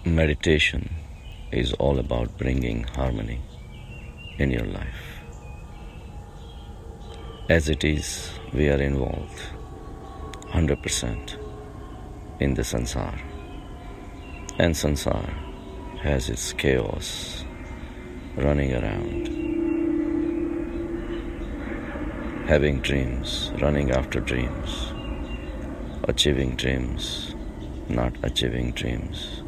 Meditation is all about bringing harmony in your life. As it is, we are involved 100% in the sansar. And sansar has its chaos running around, having dreams, running after dreams, achieving dreams, not achieving dreams.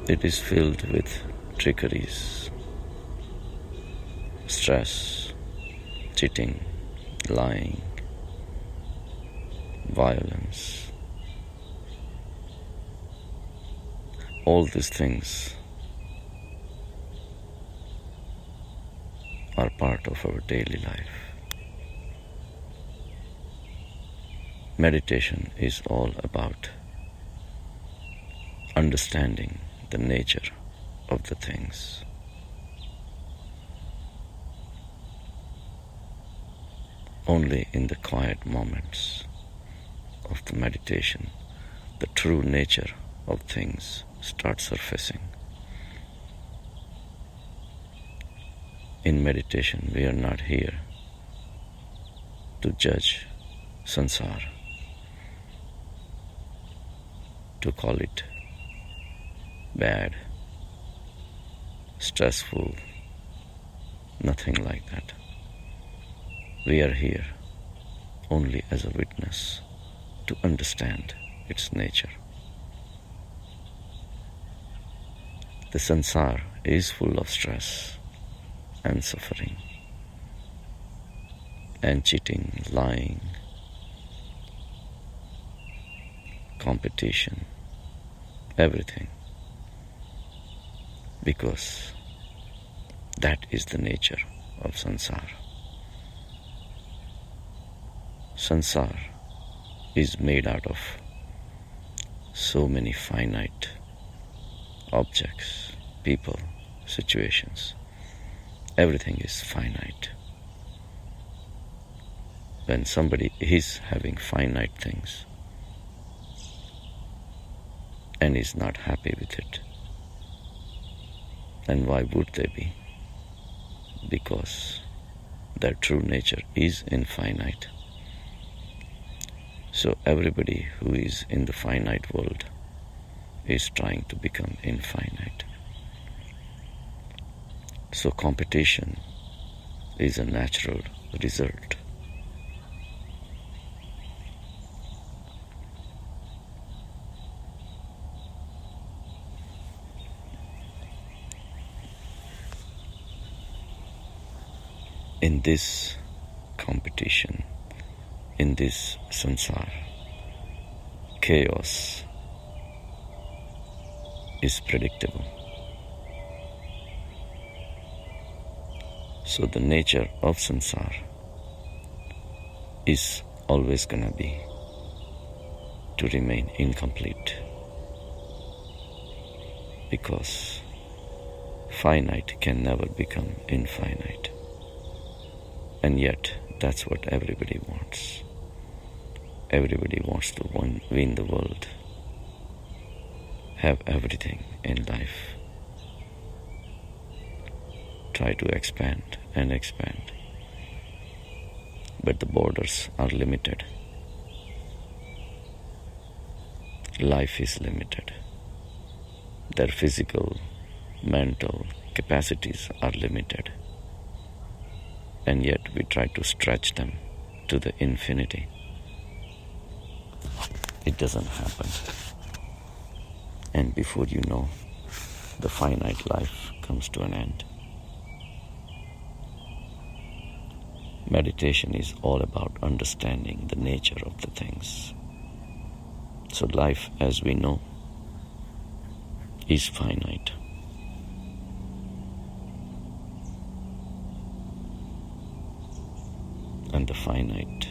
It is filled with trickeries, stress, cheating, lying, violence. All these things are part of our daily life. Meditation is all about understanding the nature of the things. Only in the quiet moments of the meditation, the true nature of things starts surfacing. In meditation, we are not here to judge sansar, to call it bad, stressful, nothing like that. We are here only as a witness to understand its nature. The sansar is full of stress and suffering and cheating, lying, competition, everything. Because that is the nature of sansar. Sansar is made out of so many finite objects, people, situations. Everything is finite. When somebody is having finite things and is not happy with it, then why would they be? Because their true nature is infinite. So everybody who is in the finite world is trying to become infinite. So competition is a natural result. In this competition, in this sansar, chaos is predictable. So the nature of sansar is always gonna be to remain incomplete, because finite can never become infinite. And yet, that's what everybody wants. Everybody wants to win the world, have everything in life, try to expand and expand. But the borders are limited. Life is limited. Their physical, mental capacities are limited. And yet we try to stretch them to the infinity. It doesn't happen. And before you know, the finite life comes to an end. Meditation is all about understanding the nature of the things. So life as we know is finite. And the finite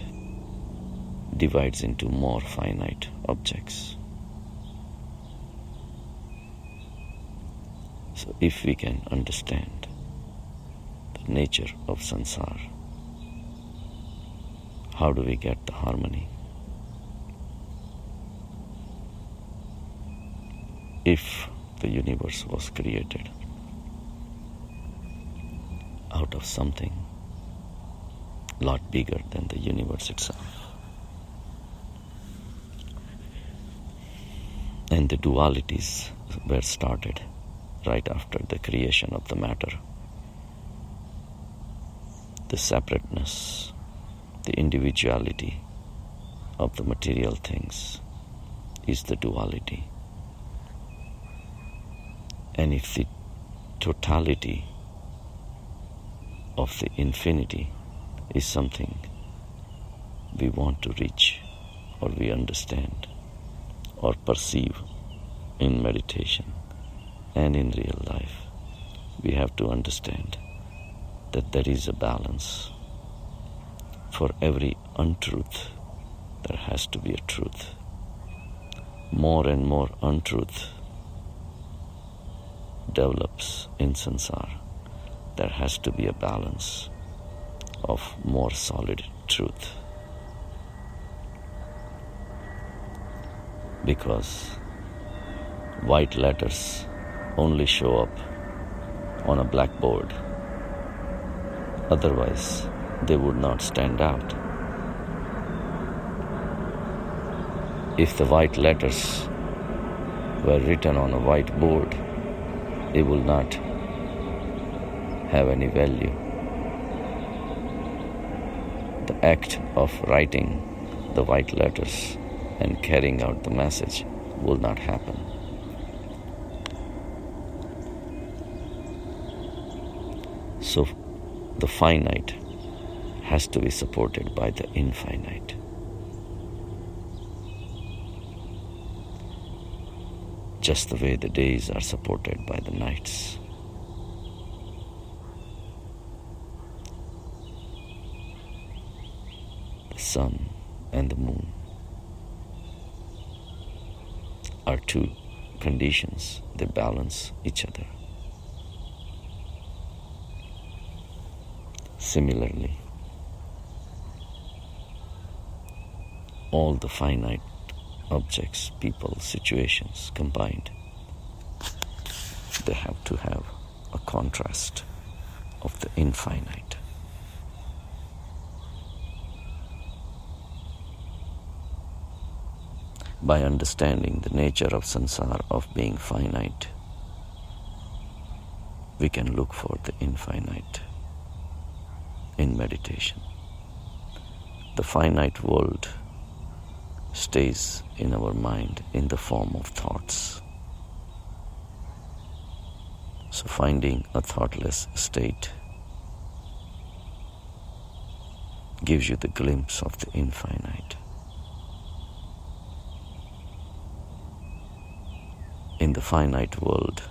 divides into more finite objects. So if we can understand the nature of sansar, how do we get the harmony? If the universe was created out of something a lot bigger than the universe itself, and the dualities were started right after the creation of the matter, the separateness, the individuality of the material things is the duality. And if the totality of the infinity is something we want to reach or we understand or perceive in meditation and in real life, we have to understand that there is a balance. For every untruth, there has to be a truth. More and more untruth develops in samsara. There has to be a balance of more solid truth. Because white letters only show up on a blackboard. Otherwise, they would not stand out. If the white letters were written on a white board, it will not have any value. The act of writing the white letters and carrying out the message will not happen. So the finite has to be supported by the infinite. Just the way the days are supported by the nights. The sun and the moon are two conditions, they balance each other. Similarly, all the finite objects, people, situations combined, they have to have a contrast of the infinite. By understanding the nature of samsara, of being finite, we can look for the infinite in meditation. The finite world stays in our mind in the form of thoughts. So finding a thoughtless state gives you the glimpse of the infinite. In the finite world,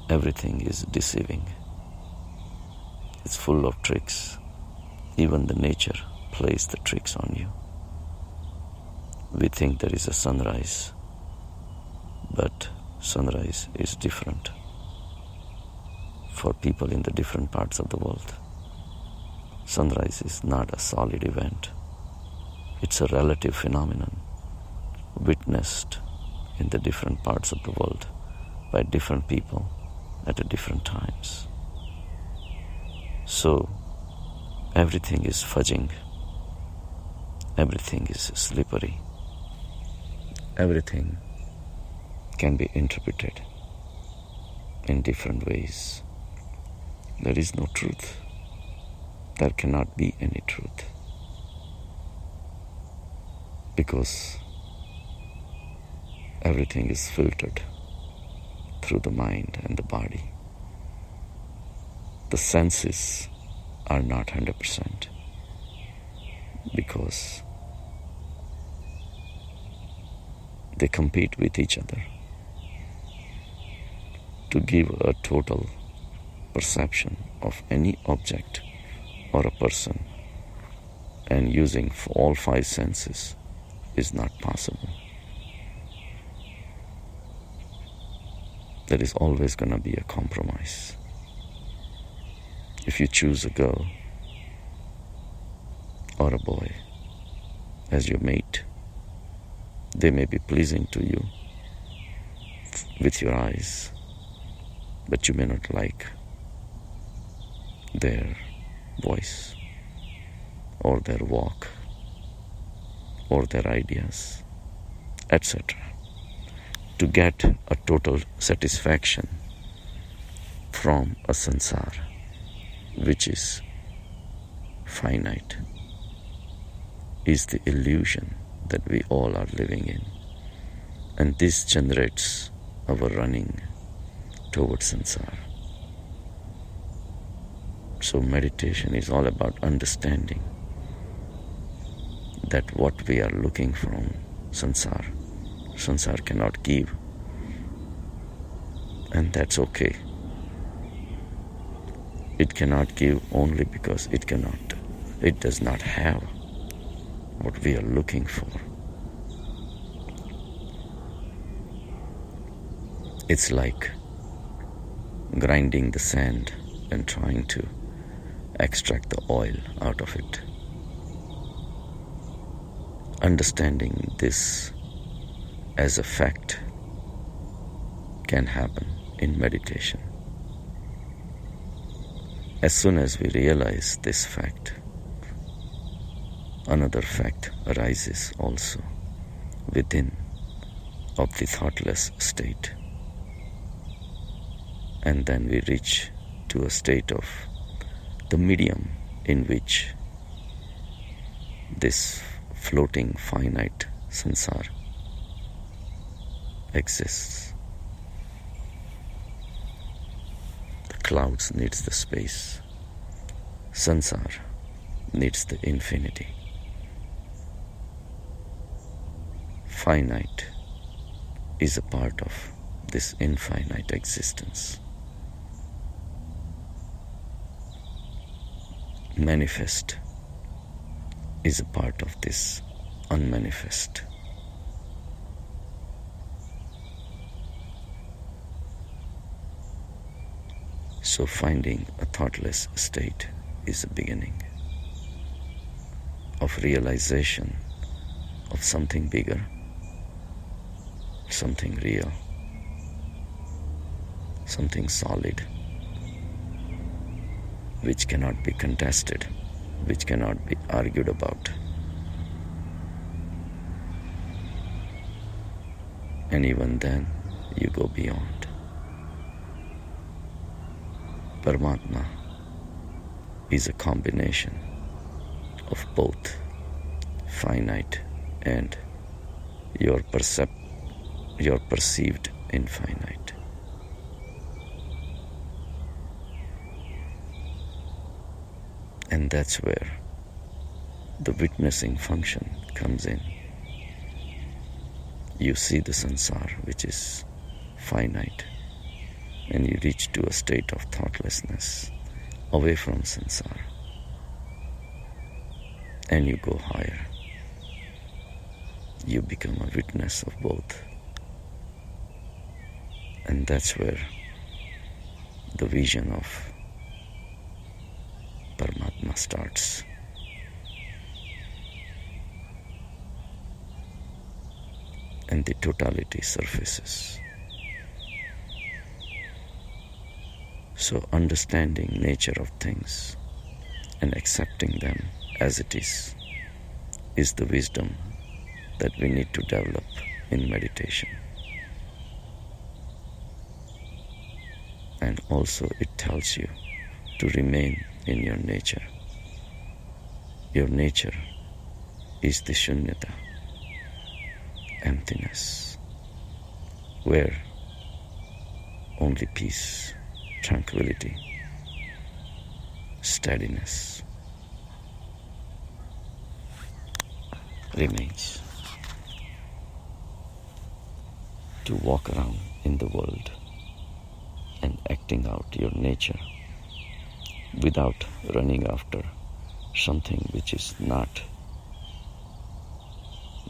everything is deceiving. It's full of tricks. Even the nature plays the tricks on you. We think there is a sunrise, but sunrise is different for people in the different parts of the world. Sunrise is not a solid event. It's a relative phenomenon witnessed in the different parts of the world by different people at different times. So everything is fudging, everything is slippery, everything can be interpreted in different ways. There is no truth. There cannot be any truth. Because everything is filtered through the mind and the body. The senses are not 100% because they compete with each other to give a total perception of any object or a person, and using all five senses is not possible. There is always going to be a compromise. If you choose a girl or a boy as your mate. They may be pleasing to you with your eyes, but you may not like their voice or their walk or their ideas, etc. To get a total satisfaction from a sansar, which is finite, is the illusion that we all are living in. And this generates our running towards sansar. So meditation is all about understanding that what we are looking from sansar cannot give. And that's okay. It cannot give only because it does not have what we are looking for. It's like grinding the sand and trying to extract the oil out of it. Understanding this as a fact can happen in meditation. As soon as we realize this fact, another fact arises also within of the thoughtless state. And then we reach to a state of the medium in which this floating finite sansar exists. The clouds needs the space. Sansar needs the infinity. Finite is a part of this infinite existence. Manifest is a part of this unmanifest. So finding a thoughtless state is a beginning of realization of something bigger, something real, something solid, which cannot be contested, which cannot be argued about. And even then, you go beyond. Paramatma is a combination of both finite and your perceived infinite. And that's where the witnessing function comes in. You see the sansar, which is finite, and you reach to a state of thoughtlessness away from sansar, and you go higher. You become a witness of both. And that's where the vision of Paramatma starts. And the totality surfaces. So understanding nature of things and accepting them as it is the wisdom that we need to develop in meditation. And also it tells you to remain in your nature. Your nature is the shunyata, emptiness, where only peace, tranquility, steadiness remains. To walk around in the world and acting out your nature without running after something which is not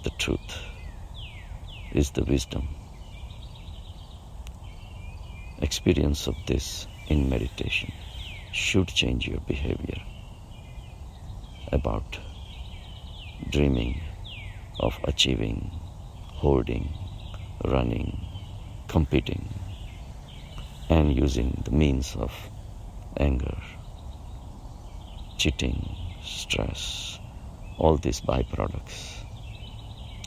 the truth is the wisdom. Experience of this in meditation should change your behavior about dreaming of achieving, hoarding, running, competing, and using the means of anger, cheating, stress, all these byproducts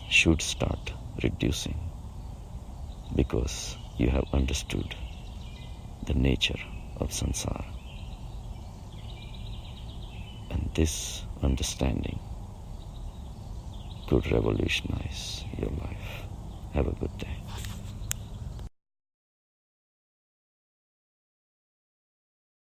should start reducing because you have understood the nature of samsara. And this understanding could revolutionize your life. Have a good day.